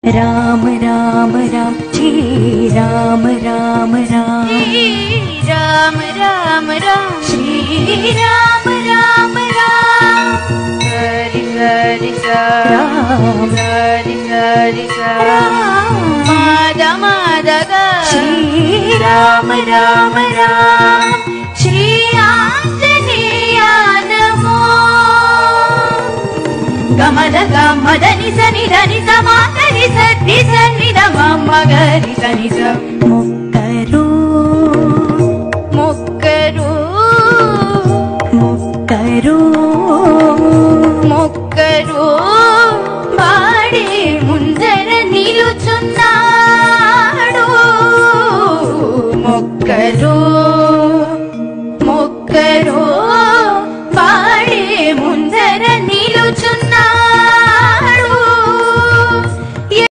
राम राम राम श्री राम राम राम राम राम राम श्री राम राम राम हरि हरि राम हरि हरि राम माद माद श्री राम राम राम श्री आंजनेय नमो गमद गमद निस निध निस मागरि सति सन्निध मगरि सनि स मुक्करू मुक्करू मुक्करू मुक्करू बाडे मुंदर निलुच